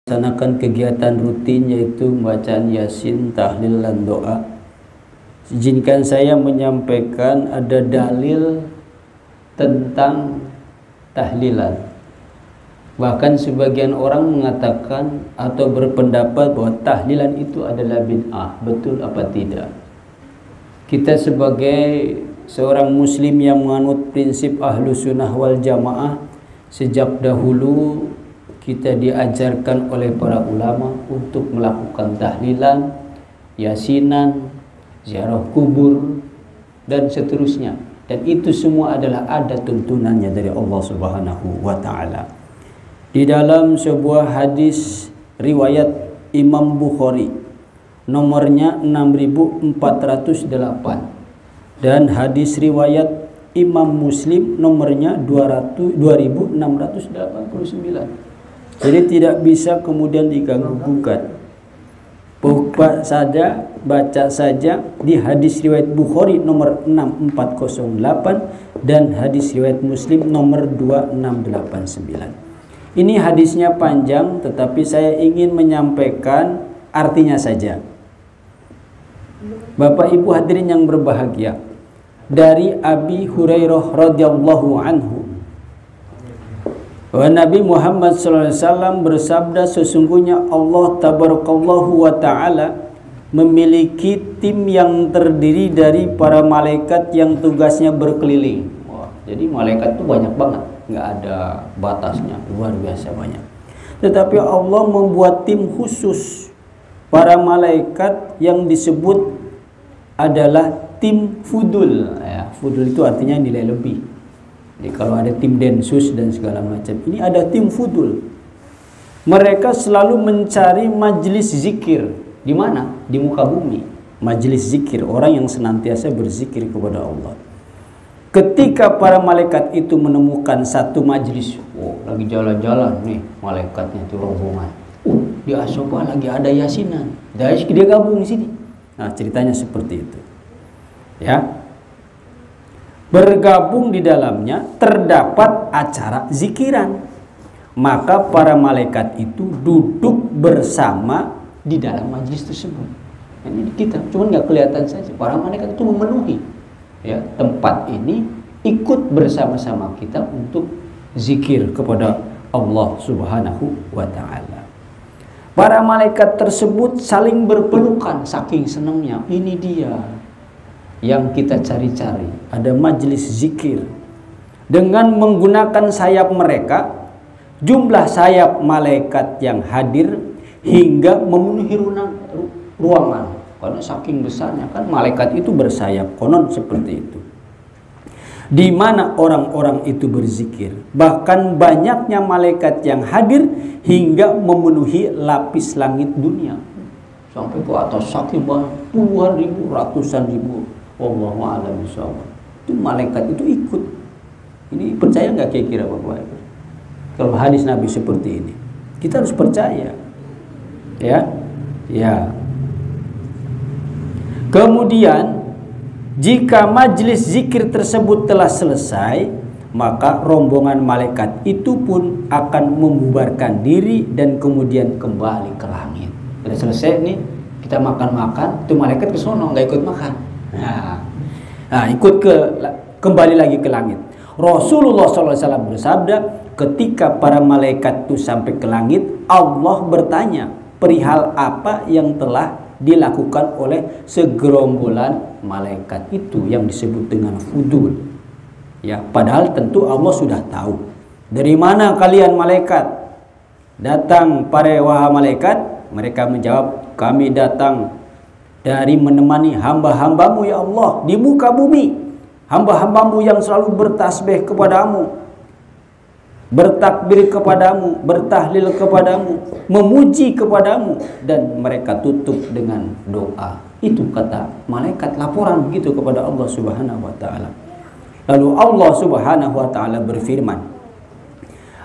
Melaksanakan kegiatan rutin yaitu bacaan Yasin, tahlil dan doa. Izinkan saya menyampaikan ada dalil tentang tahlilan. Bahkan sebagian orang mengatakan atau berpendapat bahwa tahlilan itu adalah bid'ah. Betul apa tidak? Kita sebagai seorang muslim yang menganut prinsip Ahlus Sunnah wal Jamaah, sejak dahulu kita diajarkan oleh para ulama untuk melakukan tahlilan, yasinan, ziarah kubur, dan seterusnya. Dan itu semua adalah ada tuntunannya dari Allah Subhanahu wa Ta'ala. Di dalam sebuah hadis riwayat Imam Bukhari, nomornya 6408, dan hadis riwayat Imam Muslim nomornya 2689. Jadi tidak bisa kemudian diganggu-gugat. Baca saja di hadis riwayat Bukhari nomor 6408 dan hadis riwayat Muslim nomor 2689. Ini hadisnya panjang, tetapi saya ingin menyampaikan artinya saja. Bapak Ibu hadirin yang berbahagia, dari Abi Hurairah radhiyallahu anhu, bahwa Nabi Muhammad SAW bersabda, sesungguhnya Allah tabarakallahu wa ta'ala memiliki tim yang terdiri dari para malaikat yang tugasnya berkeliling. Wah, jadi malaikat itu banyak banget, nggak ada batasnya, luar biasa banyak. Tetapi Allah membuat tim khusus para malaikat yang disebut adalah tim fudul. Ya, fudul itu artinya nilai lebih. Jadi kalau ada tim densus dan segala macam, ini ada tim fudul. Mereka selalu mencari majelis zikir. Di mana? Di muka bumi. Majelis zikir, orang yang senantiasa berzikir kepada Allah. Ketika para malaikat itu menemukan satu majelis, oh, lagi jalan-jalan nih malaikatnya itu rombongan. Di asoba lagi ada yasinan. Dia gabung di sini. Nah, ceritanya seperti itu. Ya. Bergabung di dalamnya terdapat acara zikiran, maka para malaikat itu duduk bersama di dalam majlis tersebut. Ini kita, cuma nggak kelihatan saja. Para malaikat itu memenuhi ya tempat ini, ikut bersama-sama kita untuk zikir kepada Allah Subhanahu wa Ta'ala. Para malaikat tersebut saling berpelukan saking senangnya. Ini dia yang kita cari-cari, ada majelis zikir. Dengan menggunakan sayap mereka, jumlah sayap malaikat yang hadir hingga memenuhi ruangan. Karena saking besarnya kan malaikat itu bersayap, konon seperti itu. Di mana orang-orang itu berzikir, bahkan banyaknya malaikat yang hadir hingga memenuhi lapis langit dunia. Sampai ke atas saking banyak, puluhan ribu, ratusan ribu. Wallahu a'lam bishawab. Itu malaikat itu ikut. Ini percaya nggak kira-kira Bapak Ibu? Kalau hadis Nabi seperti ini, kita harus percaya. Ya. Kemudian jika majelis zikir tersebut telah selesai, maka rombongan malaikat itu pun akan membubarkan diri dan kemudian kembali ke langit. Sudah selesai nih, kita makan-makan, itu malaikat ke sono nggak ikut makan. Nah, kembali lagi ke langit. Rasulullah SAW bersabda, ketika para malaikat itu sampai ke langit, Allah bertanya perihal apa yang telah dilakukan oleh segerombolan malaikat itu yang disebut dengan fudul. Ya, padahal tentu Allah sudah tahu. Dari mana kalian malaikat? Datang para wahai malaikat. Mereka menjawab, kami datang dari menemani hamba-hambamu ya Allah di muka bumi, hamba-hambamu yang selalu bertasbih kepadamu, bertakbir kepadamu, bertahlil kepadamu, memuji kepadamu, dan mereka tutup dengan doa. Itu kata malaikat, laporan begitu kepada Allah Subhanahu wa Ta'ala. Lalu Allah Subhanahu wa Ta'ala berfirman,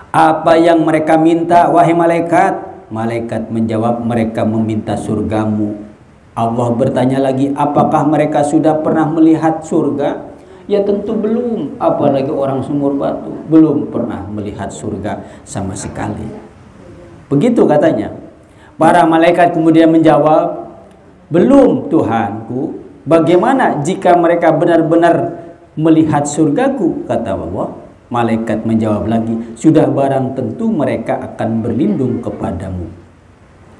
apa yang mereka minta wahai malaikat? Malaikat menjawab, mereka meminta surgamu. Allah bertanya lagi, apakah mereka sudah pernah melihat surga? Ya tentu belum, apalagi orang sumur batu belum pernah melihat surga sama sekali. Begitu katanya. Para malaikat kemudian menjawab, belum Tuhanku. Bagaimana jika mereka benar-benar melihat surgaku? Kata Allah. Malaikat menjawab lagi, sudah barang tentu mereka akan berlindung kepadamu.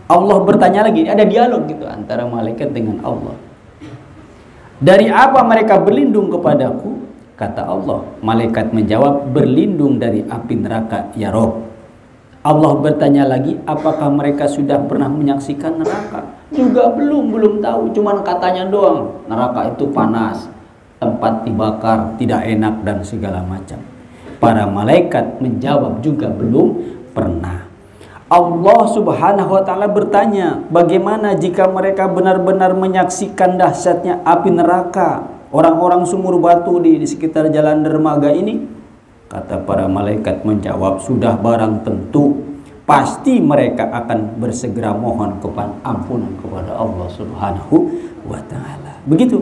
Allah bertanya lagi, ada dialog gitu antara malaikat dengan Allah. Dari apa mereka berlindung kepadaku? Kata Allah. Malaikat menjawab, berlindung dari api neraka ya Rob. Allah bertanya lagi, apakah mereka sudah pernah menyaksikan neraka? Juga belum tahu, cuman katanya doang. Neraka itu panas, tempat dibakar, tidak enak dan segala macam. Para malaikat menjawab juga belum pernah. Allah Subhanahu wa taala bertanya, bagaimana jika mereka benar-benar menyaksikan dahsyatnya api neraka? Orang-orang sumur batu di sekitar jalan dermaga ini, kata para malaikat menjawab, sudah barang tentu pasti mereka akan bersegera mohon ampunan kepada Allah Subhanahu wa taala. Begitu.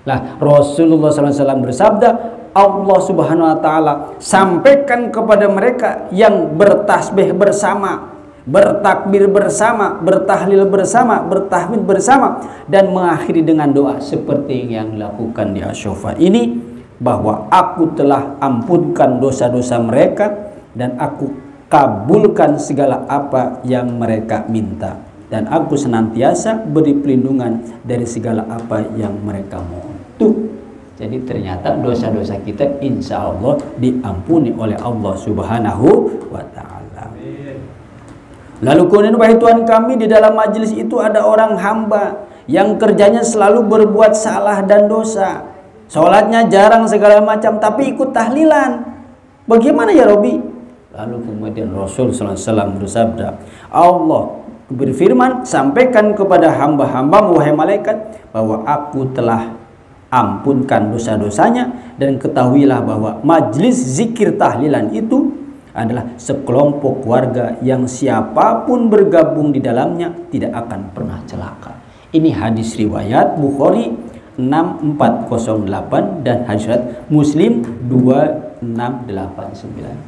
Lah Rasulullah SAW bersabda, Allah Subhanahu wa taala sampaikan kepada mereka yang bertasbih bersama, bertakbir bersama, bertahlil bersama, bertahmid bersama, dan mengakhiri dengan doa seperti yang dilakukan di Asy-Syafa ini, bahwa aku telah ampunkan dosa-dosa mereka dan aku kabulkan segala apa yang mereka minta, dan aku senantiasa beri perlindungan dari segala apa yang mereka mohon. Tuh, jadi ternyata dosa-dosa kita insya Allah diampuni oleh Allah Subhanahu wa ta'ala. Lalu kemudian, wahai Tuhan kami, di dalam majelis itu ada orang hamba yang kerjanya selalu berbuat salah dan dosa. Sholatnya jarang segala macam, tapi ikut tahlilan. Bagaimana ya Robi? Lalu kemudian Rasul SAW bersabda, Allah berfirman, sampaikan kepada hamba-hambamu wahai malaikat, bahwa aku telah ampunkan dosa-dosanya, dan ketahuilah bahwa majlis zikir tahlilan itu adalah sekelompok warga yang siapapun bergabung di dalamnya tidak akan pernah celaka. Ini hadis riwayat Bukhari 6408 dan hadis Muslim 2689.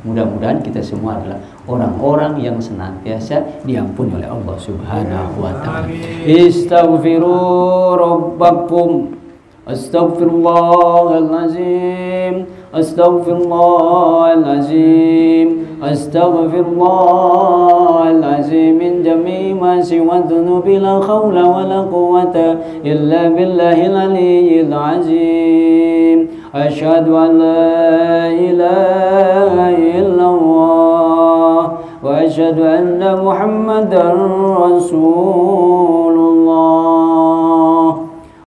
Mudah-mudahan kita semua adalah orang-orang yang senantiasa diampuni oleh Allah Subhanahu wa taala. Istaghfiru rabbakum. Astaghfirullahalazim, astaghfirullahalazim, astaghfirullahalazim min jami'i ma siwa dhunubi, la khawla wa la quwwata illa billahil aliyyil azim. Asyhadu an la ilaha illallah wa asyhadu anna Muhammadar Rasul